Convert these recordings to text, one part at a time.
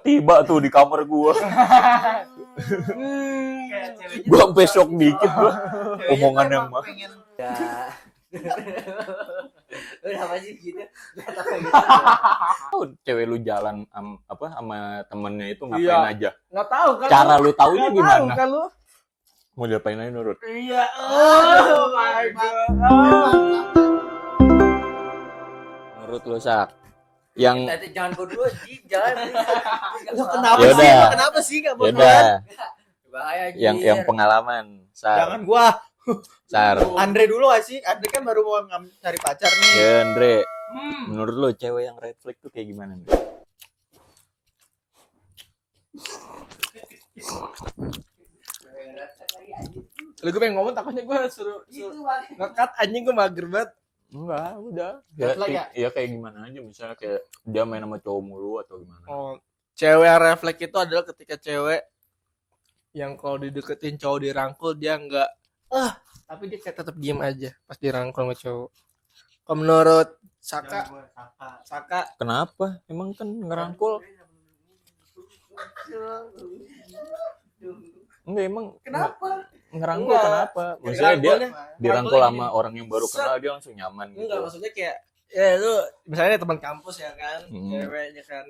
tiba-tiba tuh di kamar gua. Gua sampai shock dikit gua. Omongan yang mah. Ya. Kenapa sih gitu? Gak tahu gitu. Cewek lu jalan sama temennya itu ngapain aja? Nggak tahu kan. Cara lu taunya Nggak gimana? tahu kan lu. Mau diapain aja nurut? Iya. Oh my god. Menurut lu Sak? Yang Tadi jangan gua dulu, Ji. Jangan. Kenapa Yaudah. sih? Emang kenapa sih enggak boleh? yaudah, Bahaya, Ji. yang pengalaman, Sar. Jangan gua. Sar. Andre dulu gak sih? Andre kan baru mau cari pacar nih. Ya, Andre. Menurut lu cewek yang red flag tuh kayak gimana, Andre? Lu gue pengen ngomong takutnya gue suruh ngekat anjing, gue mager banget. Enggak, udah. Red flag ya? Iya kayak gimana aja, misalnya kayak dia main sama cowok mulu atau gimana. Oh, cewek yang refleks itu adalah ketika cewek yang kalau dideketin cowok dirangkul dia enggak tapi dia kayak tetap diem aja pas dirangkul sama cowok. Kalau menurut Saka Kenapa? Emang kan ngerangkul. Enggak, emang Kenapa? ngerangkul Enggak. kenapa? Maksudnya dia dirangkul ngerangkulnya sama orang yang baru kenal dia langsung nyaman gitu. enggak, maksudnya kayak ya lu misalnya teman kampus ya kan, ceweknya kan.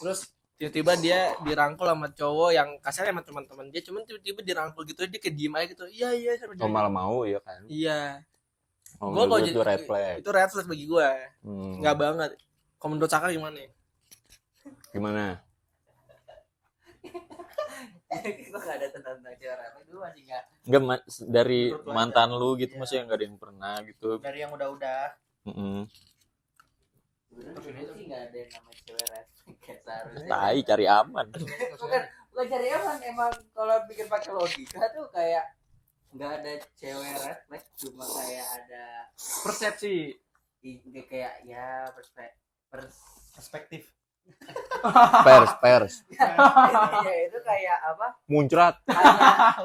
Terus tiba-tiba dia dirangkul sama cowok yang kasarnya sama teman-teman dia, cuman tiba-tiba dirangkul gitu dia kayak diem aja gitu. Iya sama Oh, malah mau ya kan? Iya. Oh, Gua kalau itu red flag. itu red flag bagi gue. Enggak banget. Kalau menurut Saka gimana? Gimana? Gue gak ada tentang cewek refleks dulu, masih gak. Enggak, dari Menurut lu mantan lu gitu, Iya. maksudnya enggak ada yang pernah gitu. Dari yang udah-udah. Sebenarnya sih gak ada yang namanya cewek refleks. Kayak seharusnya. Tai, cari aman. Bukan cari aman, emang kalau pikir pakai logika tuh kayak nggak ada cewek refleks, cuma kayak ada Persepsi, kayak ya perspektif. Pers. ya itu kayak apa, Muncrat.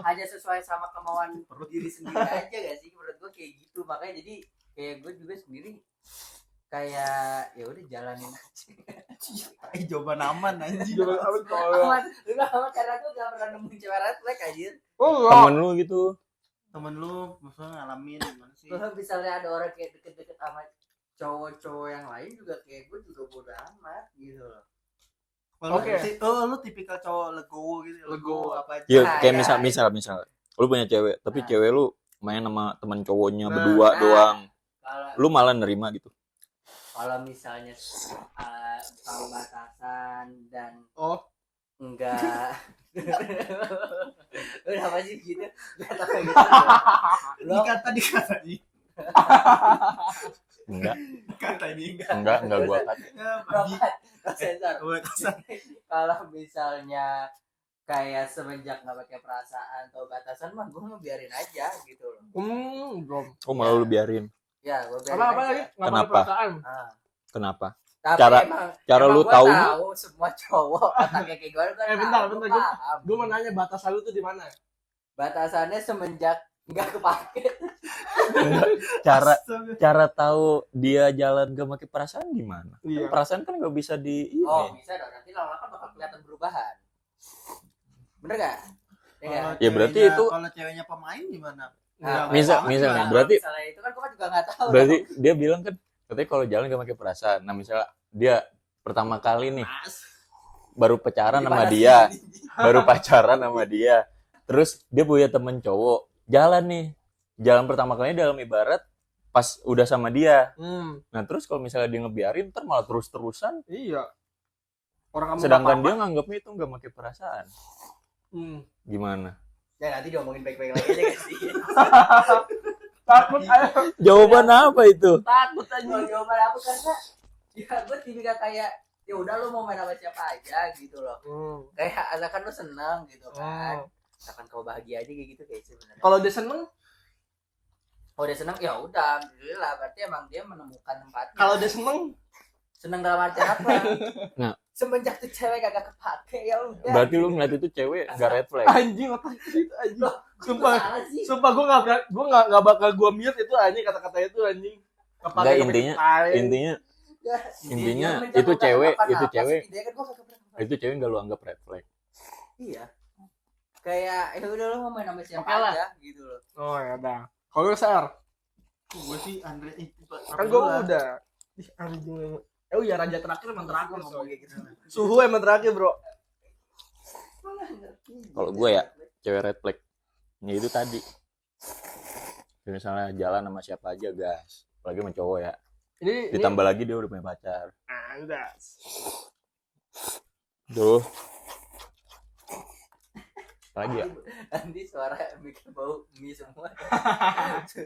hanya sesuai sama kemauan diri sendiri aja gak sih, menurut gue kayak gitu. Makanya jadi kayak gue juga sendiri kayak ya udah jalanin aja. Jawaban aman anjing. aman karena gue gak pernah nemuin cewek refleks aja. Temen lu gitu. Temen lu maksudnya ngalamin gimana sih? Kalau misalnya ada orang kayak deket-deket sama cowok-cowok yang lain juga kayak gue juga bodo amat gitu loh. Oke. Lu tipikal cowok legowo gitu. Legowo apa aja? Ya, Nah, kayak ya. misal lu punya cewek, tapi Nah. cewek lu main sama teman cowoknya Nah. berdua doang. Kalau Lu malah nerima gitu. misalnya tahu batasan dan Oh, enggak udah apa sih gitu, nggak tahu gitu. Lo dikata nih. Enggak gua kata. sensor. Kasar. Kalau misalnya kayak semenjak nggak pakai perasaan atau batasan mah gue mau biarin aja gitu loh. Belum. Oh, malah lu biarin. Ya gue biarin Apa aja. lagi? Nggak pakai Kenapa? perasaan. Ah. Kenapa? Tapi Cara lu gua taunya? tahu semua cowok otaknya kayak gimana kan. Bentar, gua gua- paham. Gue mau nanya batasan lu tuh di mana? Batasannya semenjak nggak kepake. Cara tahu dia jalan gak pakai perasaan gimana? Iya. Perasaan kan gak bisa di ini. Oh bisa dong, nanti lama-lama bakal kelihatan perubahan. Bener gak? Ya nggak? Ya, berarti itu- kalau ceweknya pemain gimana? Nah, misalnya, Nah, berarti- misalnya itu kan gue juga nggak tahu. Berarti dia bilang kan katanya kalau jalan gak pakai perasaan. Nah, misalnya dia pertama kali nih baru pacaran sama dia, terus dia punya temen cowok, jalan pertama kalinya dalam ibarat pas udah sama dia. Nah, terus kalau misalnya dia ngebiarin ntar malah terus-terusan, Iya. Orang kamu sedangkan apa-apa. dia nganggapnya itu gak pakai perasaan. Gimana? Ya nanti diomongin baik-baik lagi aja gak sih? Takut aja. Jawaban apa itu? Takut aja. Kalau jawaban aku karena ya gue tipikal kayak ya udah lu mau main sama siapa aja gitu loh. Kayak asalkan lu seneng gitu kan. Asalkan kau bahagia aja kayak gitu kayak sebenarnya. Kalau dia seneng, Kalau dia seneng ya udah, alhamdulillah berarti emang dia menemukan tempatnya. kalau dia seneng, seneng dalam arti apa? Nah. Semenjak tuh cewek kagak kepake ya udah. Berarti lu ngeliat itu cewek gak red flag. anjing otak itu anjing. Sumpah, Salah sih. sumpah gue nggak bakal gue mute itu anjing, kata-kata itu anjing. Enggak, intinya Ya, intinya semenjak itu gua kagak cewek kenapa itu sih, cewek dia kan gua kagak pernah Itu cewek nggak lu anggap red flag. Iya. Kayak ya udah lu mau main sama siapa Oke lah. aja gitu loh. Oh ya udah. Kalau lu Sar, Gue sih Andre kan gue udah. Ih, anjing. Oh iya, raja terakhir emang terakhir. Ngomong kayak gitu. Suhu emang terakhir, bro. Kalau gue ya, cewek red flag. Ya itu tadi. Misalnya jalan sama siapa aja gas. Apalagi sama cowok ya. Ini Ditambah lagi dia udah punya pacar. andas. Tuh. Apalagi ya? Nanti suara bikin bau mie semua.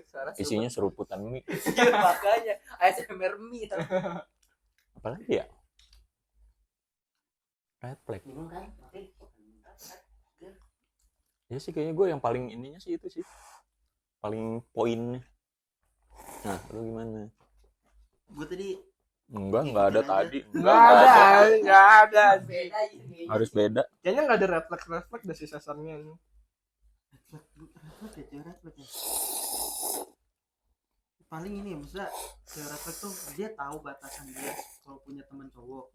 Suara Isinya seruputan mie. Iya, makanya ASMR mie tapi Apalagi ya? Red flag. bingung kan? Ya sih kayaknya gue yang paling ininya sih itu sih. Paling poinnya. Nah, lu gimana? gue tadi Enggak ada tadi. Enggak ada. Beda ini. Harus beda. Kayaknya enggak ada refleks dari si sasarnya nih. paling ini maksudnya cewek refleks tuh dia tahu batasan dia kalau punya teman cowok,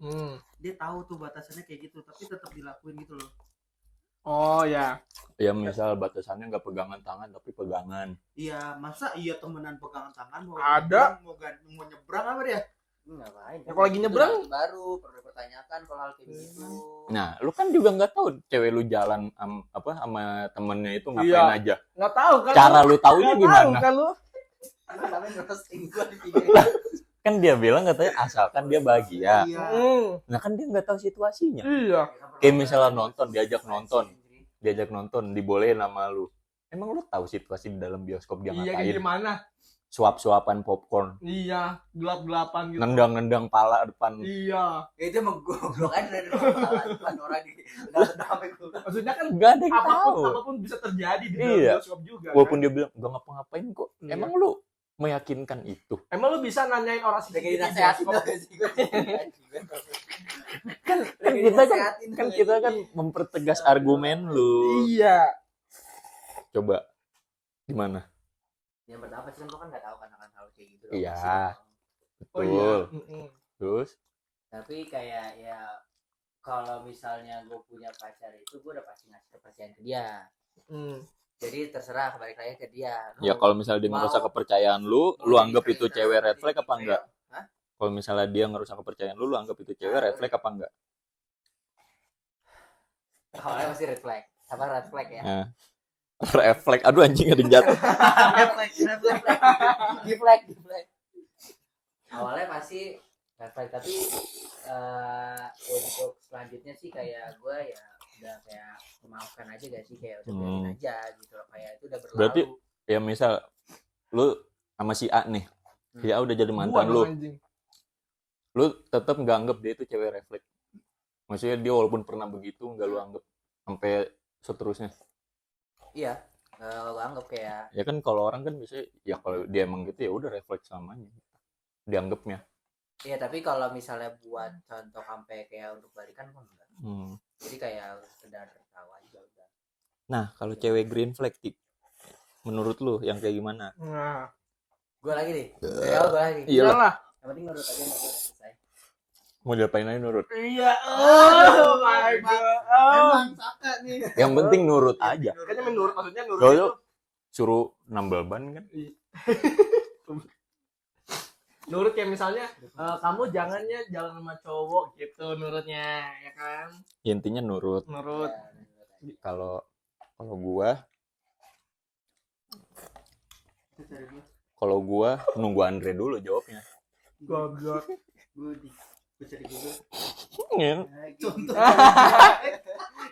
dia tahu tuh batasannya kayak gitu tapi tetap dilakuin gitu loh. Oh ya. Ya misal batasannya nggak pegangan tangan tapi pegangan. Iya, masa iya temenan pegangan tangan mau Ada. mau nyebrang apa dia? Ngapain? Ya, kalau lagi nyebrang? Itu baru perlu dipertanyakan kalau hal kayak gitu. Nah, lu kan juga nggak tahu cewek lu jalan sama temennya itu ngapain Iya. aja. Nggak tahu kan. Cara lu taunya Nggak tahu gimana? kan lu? Karena namanya roasting gua di pinggir. Kan dia bilang katanya asalkan dia bahagia. Iya. Nah kan dia nggak tahu situasinya. Iya. Kayak misalnya nonton, diajak nonton, dibolehin sama lu. Emang lu tahu situasi di dalam bioskop dia Iya kayak ngapain? gimana? Suap-suapan popcorn, Iya, gelap-gelapan gitu. nendang-nendang pala depan. Iya. Ya itu emang goblok aja dari depan orang di udah sampai gua. Maksudnya kan Nggak ada yang tahu. apapun bisa terjadi di dalam Iya. bioskop juga. Walaupun Kan? dia bilang gak ngapa-ngapain kok. Iya. Emang lu meyakinkan itu? Emang lu bisa nanyain orang Udah kayak di dinasehatin bioskop? dong sih gua. Kan Udah kayak kita dinasehatin kan dong. kita kan mempertegas argumen lu. Iya. Coba gimana? Yang pertama sih kan gua kan nggak tahu kan akan hal kayak gitu. Iya. Oh Betul. iya. Terus Tapi kayak ya kalau misalnya gue punya pacar itu gue udah pasti ngasih kepercayaan ke dia. Jadi terserah balik lagi ke dia. ya kalau misalnya dia ngerusak kepercayaan lu anggap itu cewek red flag apa enggak? Hah? Kalau misalnya dia ngerusak kepercayaan lu anggap itu cewek red flag apa enggak? Awalnya masih red flag. Apa red flag ya? Nah. Red flag. Aduh anjing ada yang jatuh. Di flag. Awalnya pasti red flag tapi untuk selanjutnya sih kayak gue ya udah kayak memaafkan aja gak sih kayak udah biarin aja gitu loh kayak itu udah berlalu. Berarti ya misal lu sama si A nih. Si A udah jadi mantan lu. Lu tetap nggak anggap dia itu cewek red flag. Maksudnya dia walaupun pernah begitu nggak lu anggap sampai seterusnya. Iya, gue anggap kayak Ya kan kalau orang kan bisa ya kalau dia emang gitu ya udah red flag selamanya. Dianggapnya. iya tapi kalau misalnya buat contoh sampai kayak untuk balikan kok enggak. Jadi kayak sekedar tahu aja udah. Nah, kalau cewek green flag tip menurut lu yang kayak gimana? Nah, Gue lagi nih. Ya gue lagi. Iya. iyalah. Yang penting nurut aja nggak udah selesai. Mau diapain aja nurut. Iya. Oh my god. Emang Saka nih. Yang penting nurut aja. Kayaknya menurut maksudnya nurut Kalau itu suruh nambal ban kan? nurut kayak misalnya kamu jangannya jalan sama cowok gitu nurutnya ya kan. Ya, intinya nurut. Nurut. Ya, nurut aja. Kalau gua nunggu Andre dulu jawabnya. Goblok. Gue cari Google. Contoh.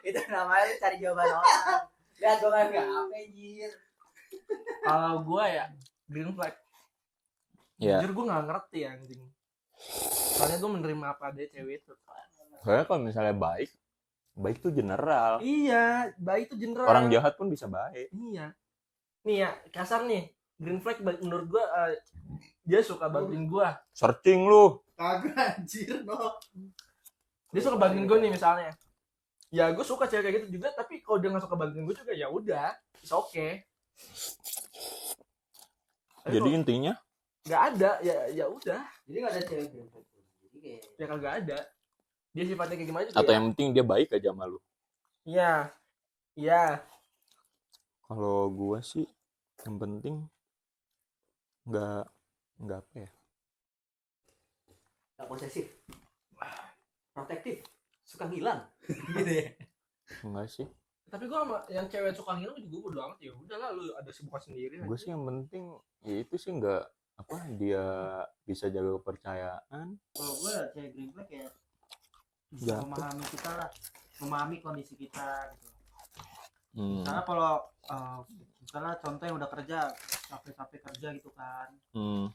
Itu namanya lu cari jawaban orang. Lihat gue kan nggak apa anjir. Kalau gua ya green flag. Ya. Jujur gue nggak ngerti anjing. Soalnya gue menerima apa adanya cewek itu. Soalnya kalau misalnya baik tuh general. Iya, baik itu general. Orang jahat pun bisa baik. Iya. Nih ya, kasar nih. Green flag menurut gue dia suka bantuin gue. Searching lu. Kagak anjir no. Dia suka bantuin gue nih misalnya. Ya gue suka cewek kayak gitu juga, tapi kalau dia nggak suka bantuin gue juga ya udah, it's okay. Jadi intinya Nggak ada, ya udah, Jadi nggak ada cewek green flag. Jadi kayak ya kagak ada. Dia sifatnya kayak gimana juga atau ya? yang penting dia baik aja sama lu. Iya. Iya. Kalau gua sih yang penting nggak apa ya, Nggak posesif, protektif, suka ngilang gitu ya. enggak sih. Tapi gua sama yang cewek suka ngilang juga bodo amat, ya udahlah lu ada sibukan sendiri Gue sih yang penting ya itu sih nggak apa, dia bisa jaga kepercayaan. Kalau gue cewek green flag ya bisa Jatuh. memahami kita lah, memahami kondisi kita gitu. Hmm. Misalnya kalau misalnya contoh yang udah kerja capek-capek kerja gitu kan,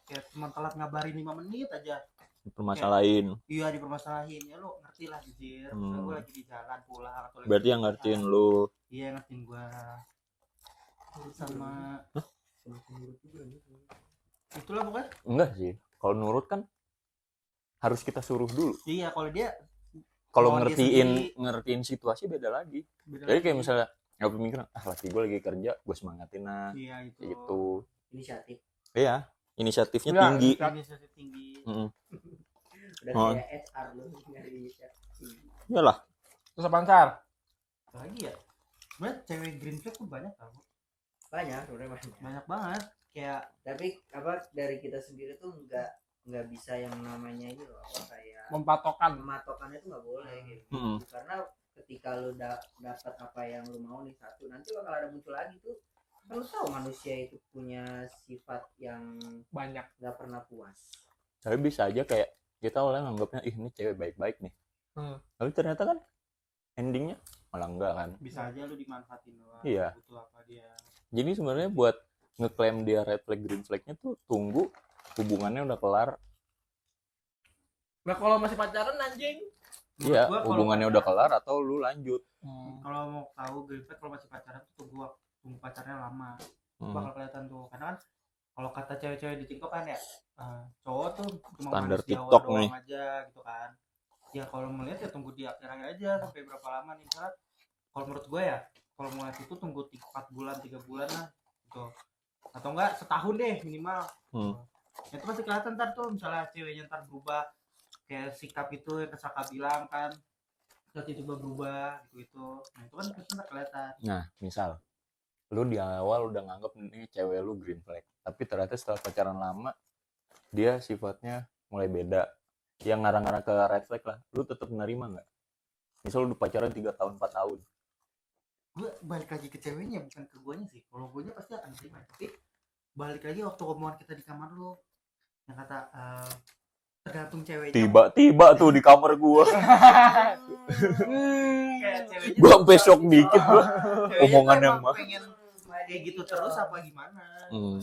kayak cuma telat ngabarin 5 menit aja Permasalahin. iya dipermasalahin, ya lu ngerti lah jujur. Misalnya gue lagi di jalan pulang atau lagi Berarti yang ngertiin lu. iya ngertiin gue sama itulah pokoknya. Enggak sih, kalau nurut kan harus kita suruh dulu. Iya kalau dia Kalau kalau dia ngertiin situasi beda lagi. beda Jadi lagi. kayak misalnya nggak pemikiran, laki gue lagi kerja, gue semangatin lah. iya itu Gitu. Inisiatif. Iya, inisiatifnya Ya, tinggi. inisiatif tinggi. Udah Oh. kayak HR lu nyari inisiatif. Iyalah. terus apaan Sar? Lagi ya sebenarnya cewek green flag tuh banyak tau, Banyak, sebenarnya banyak. banyak banget kayak Tapi apa dari kita sendiri tuh nggak bisa yang namanya ini loh, apa kayak Mempatokan. mematokannya tuh nggak boleh gitu. Mm-mm. Karena ketika lu dapat apa yang lu mau nih satu, nanti bakal ada muncul lagi tuh. Kan lu tahu manusia itu punya sifat yang Banyak. nggak pernah puas. Tapi bisa aja kayak kita awalnya nganggapnya ih ini cewek baik-baik nih. Tapi ternyata kan endingnya malah enggak kan. bisa aja lu dimanfaatin doang. Iya. Butuh apa dia. Jadi sebenarnya buat ngeklaim dia red flag green flagnya tuh tunggu hubungannya udah kelar. Nah kalau masih pacaran anjing. Iya, Gua kalau hubungannya udah kelar atau lu lanjut. kalau mau tahu green flag kalau masih pacaran tuh tunggu pacarnya lama. Hmm. Bakal kelihatan tuh karena kan kalau kata cewek-cewek di TikTok kan ya cowok tuh cuma Standar manis di awal TikTok doang nih. aja gitu kan. Ya kalau melihat ya tunggu di akhir-akhir aja sampai berapa lama nih misalnya kalau menurut gue ya kalau mau lihat itu tunggu 4 bulan 3 bulan lah gitu atau enggak setahun deh minimal. Ya, itu pasti kelihatan ntar tuh misalnya ceweknya ntar berubah kayak sikap itu yang Kesaka bilang kan tiba-tiba berubah gitu. Nah itu kan pasti ntar kelihatan. Nah, misal lu di awal udah nganggap nih cewek lu green flag, tapi ternyata setelah pacaran lama dia sifatnya mulai beda, yang ngarang-ngarang ke red flag lah, lu tetap menerima nggak? Misal lu pacaran 3 tahun 4 tahun, Gue balik lagi ke ceweknya bukan ke guanya sih. Kalau guanya pasti akan terima, tapi balik lagi waktu omongan kita di kamar lu yang kata tergantung ceweknya. tiba-tiba tuh di kamar gua, Kayak ceweknya gua tuh sampai shock dikit gua. ceweknya Omongan tuh yang emang pengen kayak gitu terus apa gimana.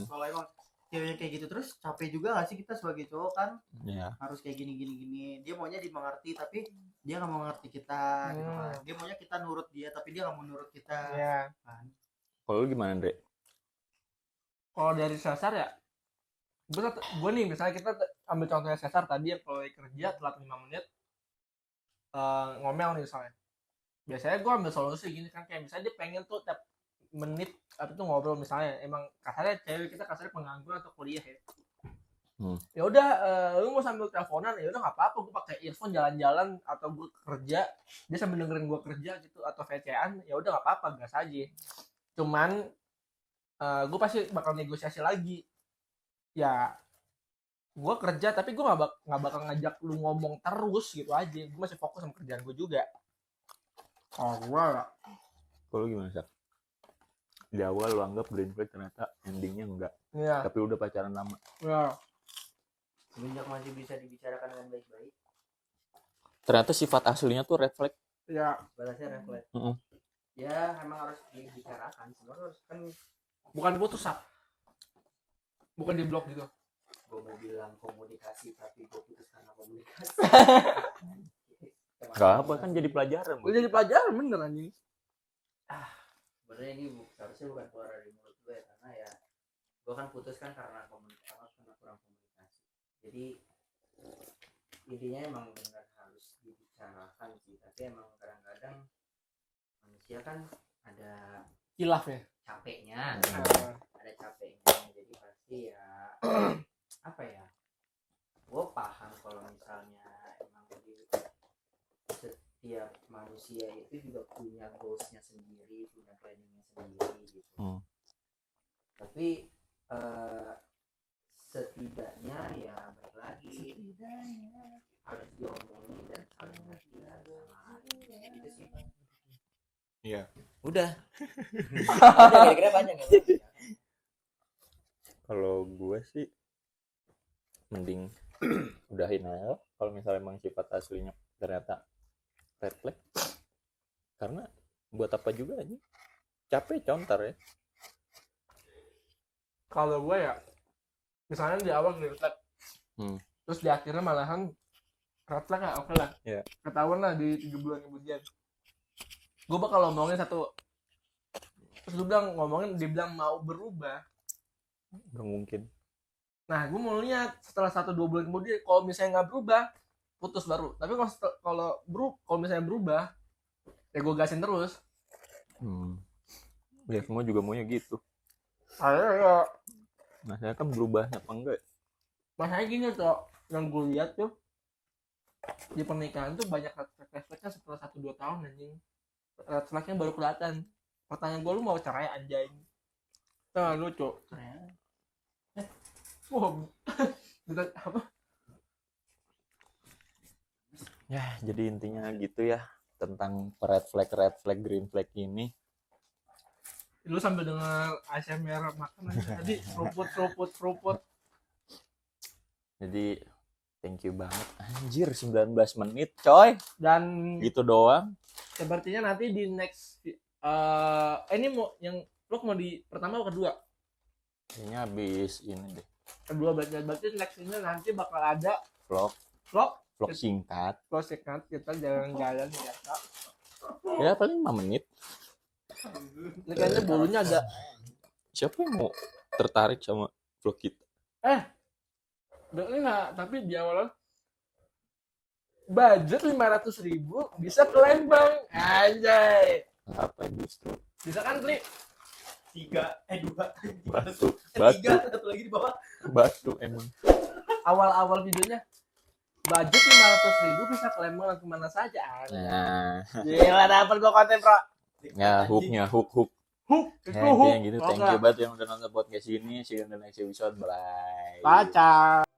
Kalau emang ceweknya kayak gitu terus capek juga gak sih kita sebagai cowok kan Ya, harus kayak gini dia maunya dimengerti tapi dia nggak mau ngerti kita gitu kan. Dia maunya kita nurut dia tapi dia nggak mau nurut kita Iya. kan. kalau lu gimana, Dre? Kalau dari Cesar ya, gue nih misalnya kita ambil contohnya Cesar tadi yang kalau kerja telat 5 menit ngomel nih misalnya. Biasanya gue ambil solusi gini kan, kayak misalnya dia pengen tuh tiap menit apa tuh ngobrol, misalnya emang kasarnya cewek kita kasarnya pengangguran atau kuliah ya. Ya udah lu mau sambil teleponan ya udah nggak apa-apa, gue pakai earphone jalan-jalan atau gue kerja dia sambil dengerin gue kerja gitu atau VC-an, ya udah nggak apa-apa, gas aja. Cuman gue pasti bakal negosiasi lagi. Ya gue kerja tapi gue nggak bakal ngajak lu ngomong terus gitu aja. Gue masih fokus sama kerjaan gue juga. Oh gue Kalau lu gimana, Sak? Di awal lu anggap green flag, ternyata endingnya enggak, ya tapi udah pacaran lama. ya Semenjak masih bisa dibicarakan dengan baik-baik, Ternyata sifat aslinya tuh red flag. ya balasnya refleks. Ya emang harus dibicarakan. Sebenarnya harus kan bukan putus Sak. Bukan di blok gitu. gue mau bilang komunikasi tapi gue putus karena komunikasi. Gak apa, kan jadi pelajaran. Gue jadi pelajaran bener anjing. Sebenarnya ini seharusnya bukan keluar dari mulut gue ya, karena ya gue kan putus kan karena komunikasi, karena kurang komunikasi. Jadi intinya emang benar harus dibicarakan sih, tapi emang kadang-kadang manusia kan ada Hilaf ya. capeknya, ada capeknya, jadi pasti ya apa ya, gue paham kalau misalnya emang tiap manusia itu juga punya goalsnya sendiri, punya planningnya sendiri gitu. Tapi setidaknya ya balik lagi harus diomongin dan saling ngerti sama itu sih. Iya. Udah. Kira-kira panjang ya. Kalau gue sih mending udahin aja kalau misalnya emang sifat aslinya ternyata red flag. Karena buat apa juga aja. Capek contar ya. Kalau gue ya misalnya di awal green flag, terus di akhirnya malahan red flag ya, oke lah. Iya. Ketahuan lah di 3 bulan kemudian. Gue bakal ngomongin satu, terus dia bilang mau berubah. Gak mungkin. Nah, gue mau lihat setelah 1-2 bulan kemudian, kalau misalnya nggak berubah, putus baru. Tapi kalau misalnya berubah, ya gue gasin terus. Ya semua juga maunya gitu. Akhirnya ya, Nah saya kan berubahnya apa enggak? makanya gini tuh, yang gue lihat tuh di pernikahan tuh banyak red flagnya setelah 1-2 tahun anjing. Red flagnya baru kelihatan. Pertanyaan gue, lu mau cerai anjing? Nah, lucu. Wah, apa? Ya jadi intinya gitu ya tentang red flag, green flag ini. Lu sambil dengar ASMR makan aja tadi, seruput. Jadi thank you banget. Anjir 19 menit coy. Dan Gitu doang. sepertinya nanti di next ini mau yang vlog mau di pertama atau kedua? Kayaknya habis ini deh. Kedua, berarti next ini nanti bakal ada Vlog singkat. vlog singkat kita jalan-jalan biasa. Ya paling 5 menit. Ini kayaknya bulunya agak Siapa yang mau tertarik sama vlog kita? enggak, tapi di awal budget 500.000 bisa ke Lembang, anjay. Apa justru? Bisa kan, Tri? 2 Batu. 3 satu lagi di bawah. Batu emang. Awal videonya budget 500.000 bisa ke Lembang kemana saja. Nah, Gila, dapet gua konten, Bro. ya hooknya hook. Itu Ya, hook. yang gitu. Thank you banget yang udah nonton podcast ini. See you in the next episode. Bye. Pacar.